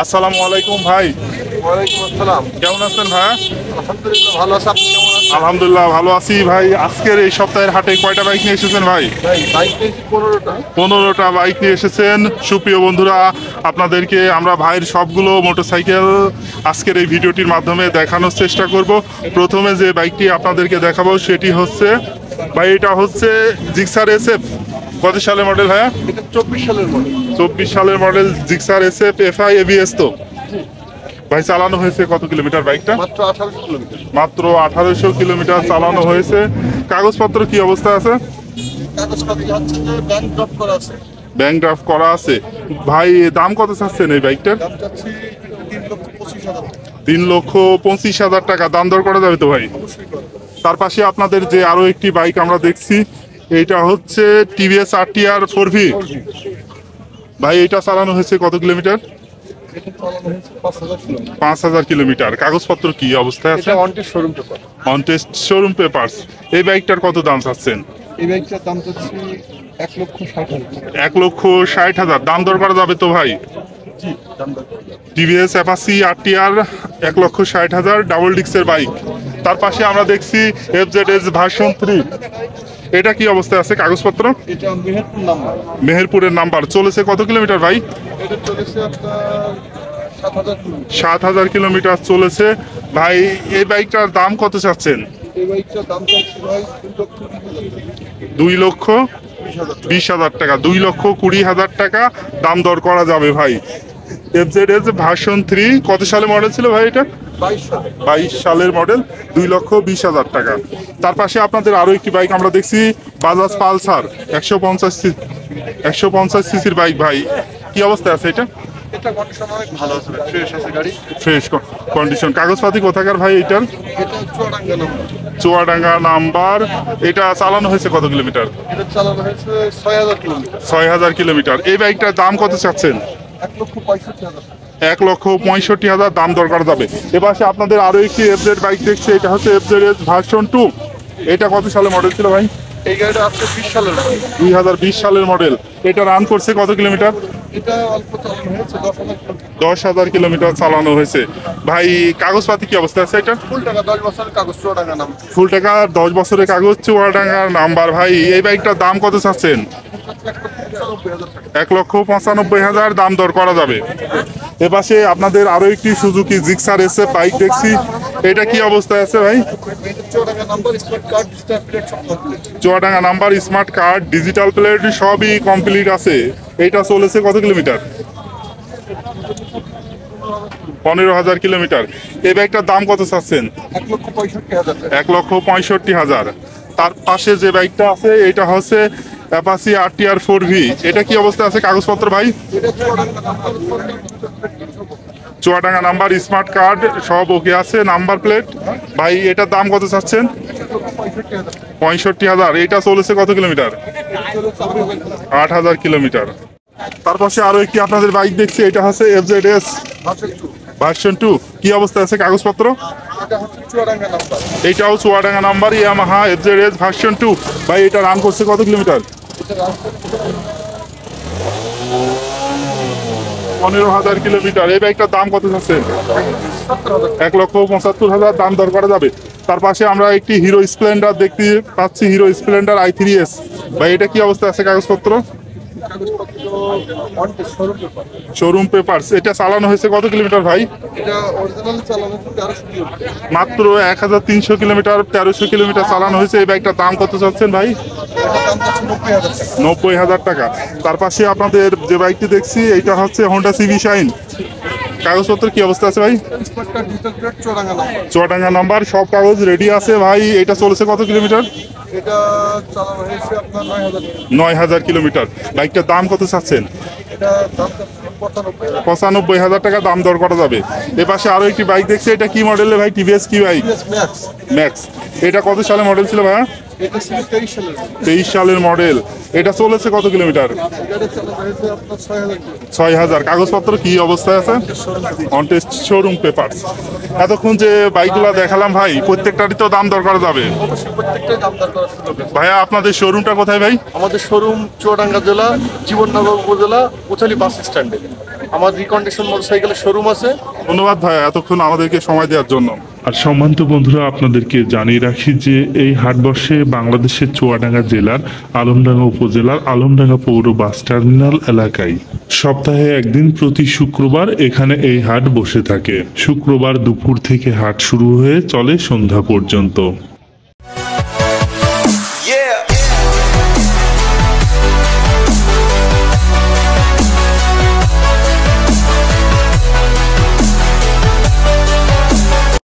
আসসালামু আলাইকুম ভাই। ওয়ালাইকুম আসসালাম। কেমন আছেন ভাই? আলহামদুলিল্লাহ ভালো আছি। আপনি কেমন আছেন? আলহামদুলিল্লাহ ভালো আছি ভাই। আজকের এই সপ্তাহের হাটে কয়টা বাইক নিয়ে এসেছেন ভাই? ভাই বাইক নিয়েছি 15টা। 15টা বাইক নিয়ে এসেছেন। সুপ্রিয় বন্ধুরা, আপনাদেরকে আমরা ভাইয়ের সবগুলো মোটরসাইকেল আজকের এই ভিডিওটির মাধ্যমে দেখানোর চেষ্টা করব। প্রথমে যে বাইকটি আপনাদেরকে দেখাবো সেটি হচ্ছে ভাই, এটা হচ্ছে জিক্সার এসএফ। কত সালের মডেল ভাইয়া? এটা 24 সালের মডেল। 24 সালের model Gixxer SF FI ABS. তো ভাই চালানো হয়েছে কত কিলোমিটার বাইকটা? মাত্র 1800 কিলোমিটার। মাত্র 1800 কিলোমিটার চালানো হয়েছে। কাগজপত্র কি অবস্থা আছে? কাগজপত্র হচ্ছে যে ব্যাংক ড্রপ করা আছে। ব্যাংক ড্রাফট করা আছে। ভাই দাম কত চাচ্ছেন এই বাইকটার? দাম চাচ্ছি 3,25,000 টাকা। 3,25,000 টাকা। দাম দর করা যাবে তো ভাই? অবশ্যই করে। তার পাশে আপনাদের যে আরো একটি বাইক আমরা দেখছি, এইটা হচ্ছে টিভিএস RTR 4V। ভাই এটা চালানো হয়েছে কত কিলোমিটার? এটা চালানো হয়েছে 5,000 কিলোমিটার। 5,000 কিলোমিটার। কাগজপত্র কি অবস্থায় আছে? এটা on test showroom paper. On test showroom papers. এই বাইকটার কত দাম চাচ্ছেন? এই বাইকটার দাম চাচ্ছি 1,60,000 টাকা। 1,60,000। দাম দর করা যাবে তো ভাই? জি, দাম দর করে যাবে। টিভিএস অ্যাপাচি RTR 1,60,000 ডাবল ডিক্সের বাইক। তার পাশে আমরা দেখছি FZS ভার্সন 3। এটা কি অবস্থায় আছে কাগজপত্র? এটা মেহেরপুর নাম্বার। মেহেরপুরের নাম্বার। চলেছে কত কিলোমিটার ভাই? এটা চলেছে আপনার 7,000 কিলোমিটার। 7,000 কিলোমিটার চলেছে। ভাই এই বাইকটার দাম কত চাচ্ছেন? এই বাইকটার দাম চাচ্ছি ভাই 2,20,000 টাকা। 2,20,000 টাকা দাম দর করা যাবে ভাই। FZS ভার্সন 3 কত সালে মডেল ছিল ভাই এটা? 22 সালে। 22 সালের মডেল। 2,20,000 টাকা। তার পাশে আপনাদের আরো একটি বাইক আমরা দেখছি, বাজাজ পালসার 150 সিসির বাইক। ভাই কি অবস্থায় আছে এটা? এটা কন্ডিশন অনেক ভালো আছে ভাই, ফ্রেশ আছে গাড়ি। Fresh condition. কাগজপাতি কোথাকার ভাই এটার? এটা চুয়াডাঙ্গা নাম্বার। চুয়াডাঙ্গা নাম্বার। এটা চালানো হয়েছে কত কিলোমিটার? এটা চালানো হয়েছে 6,000 কিলোমিটার। 6,000 কিলোমিটার। এই বাইকটার দাম কত চাচ্ছেন? 1,65,000 টাকা। 1,65,000 দাম দরকার যাবে। এপাশে আপনাদের আরো একটি FZ বাইক দেখছি, এটা হচ্ছে FZS ভার্সন 2। এটা কত সালে মডেল ছিল ভাই? এই গাড়িটা আছে 20 সালের মডেল। 2020 সালের মডেল। এটা রান করছে কত কিলোমিটার? এটা অল্প চালানো হয়েছে 10,000 কিলোমিটার। 10,000 কিলোমিটার চালানো হয়েছে। ভাই কাগজপাতি কি অবস্থা আছে এটা? ফুল টাকা 10 বছরের কাগজ, চুয়াডাঙ্গা নাম। ফুল টাকা 10 বছরের কাগজ, চুয়াডাঙ্গার নাম্বার। ভাই এই বাইকটার দাম কত চাচ্ছেন? 1,95,000 টাকা। 1,95,000 দাম দর করা যাবে। এপাশে আপনাদের আরো একটি সুজুকি জিক্সার এসএফ বাইক দেখছি। এটা কি অবস্থায় আছে ভাই? এটা Chuadanga number, smart card, digital plate সব complete. Chuadanga number, smart card, digital plate সবই কমপ্লিট আছে। এইটা চলেছে কত কিলোমিটার? 15,000 কিলোমিটার। এই বাইকটার দাম কত চাচ্ছেন? 1,65,000 টাকা। 1,65,000। তার পাশে যে বাইকটা আছে এটা হচ্ছে অ্যাপাচি RTR 4V। এটা কি অবস্থায় আছে কাগজপত্র ভাই? এটা Chuadanga number, Chuadanga number, smart card সব ওকে আছে, নাম্বার প্লেট। ভাই এটার দাম কত চাচ্ছেন? 1,65,000 টাকা। 65,000। এটা চলেছে কত কিলোমিটার? চলেছে 8,000 কিলোমিটার। তার পাশে আরো একটি আপনাদের বাইক দেখছি, এটা হচ্ছে FZS ভার্সন 2। কি অবস্থায় আছে কাগজপত্র? এটা হচ্ছে চুয়াডাঙ্গা নাম্বার। এইটাও Chuadanga number, Yamaha FZS version 2। ভাই এটা রান করছে কত কিলোমিটার? এটা রাস্তা 15,000 কিলোমিটার। এই বাইকটার দাম কত আছে? 70,000 টাকা। 1,75,000 দাম দর করা যাবে। তার পাশে আমরা একটি হিরো স্প্লেন্ডার দেখতে পাচ্ছি, হিরো স্প্লেন্ডার i3s। ভাই এটা কি অবস্থা আছে কাগজপত্র? কাগজপত্র on test showroom paper. Showroom papers. এটা চালানো হয়েছে কত কিলোমিটার ভাই? এটা অরিজিনাল চালানো হচ্ছে 1300 কিলোমিটার। মাত্র 1,300 কিলোমিটার, 1,300 কিলোমিটার চালানো হয়েছে। এই বাইকটার দাম কত চাচ্ছেন ভাই? এটার দাম চাচ্ছে 90,000 টাকা। 90,000 টাকা। তার পাশে আপনাদের যে বাইকটি দেখছি এইটা হচ্ছে হোন্ডা সিভি শাইন। কাগজপত্র কি অবস্থা আছে ভাই? Smart card, digital plate, Chuadanga number. Chuadanga number, সব কাগজ রেডি আছে ভাই। এটা চলেছে কত কিলোমিটার? এটা চালানো হয়েছে আপনার 9,000 টাকা। 9,000 কিলোমিটার। বাইকটার দাম কত চাচ্ছেন? এটা দাম চাচ্ছে 95,000। 95,000 টাকা দাম দর করা যাবে। এপাশে আরো একটি বাইক দেখছি, এটা কি মডেলের ভাই? টিভিএস কি বাইক? TVS max. ম্যাক্স। এটা কত সালে মডেল ছিল ভাইয়া? এটা ছিল 23 সালের। 23 সালের মডেল। এটা চলেছে কত কিলোমিটার? এটা চালানো হয়েছে আপনার 6,000 কিলোমিটার। 6,000। কাগজপত্র কি অবস্থায় আছে? On test showroom papers. এতক্ষণ যে বাইকগুলো দেখালাম ভাই, প্রত্যেকটারই তো দাম দর করা যাবে। অবশ্যই প্রত্যেকটাই দাম দর করার সুযোগ আছে। ভাইয়া আপনাদের শোরুমটা কোথায় ভাই? আমাদের শোরুম চুয়াডাঙ্গা জেলা, জীবননগর উপজেলা, কোচালি বাস স্ট্যান্ডে। আমার রিকন্ডিশন মোটরসাইকেলের শোরুম আছে। ধন্যবাদ ভাই এতক্ষণ আমাদেরকে সময় দেওয়ার জন্য। আর সম্মানিত বন্ধুরা, আপনাদেরকে জানিয়ে রাখি যে এই হাট বসে বাংলাদেশের চুয়াডাঙ্গা জেলার আলমডাঙ্গা উপজেলার আলমডাঙ্গা পৌর বাস টার্মিনাল এলাকায়। সপ্তাহে একদিন প্রতি শুক্রবার এখানে এই হাট বসে থাকে। শুক্রবার দুপুর থেকে হাট শুরু হয়ে চলে সন্ধ্যা পর্যন্ত।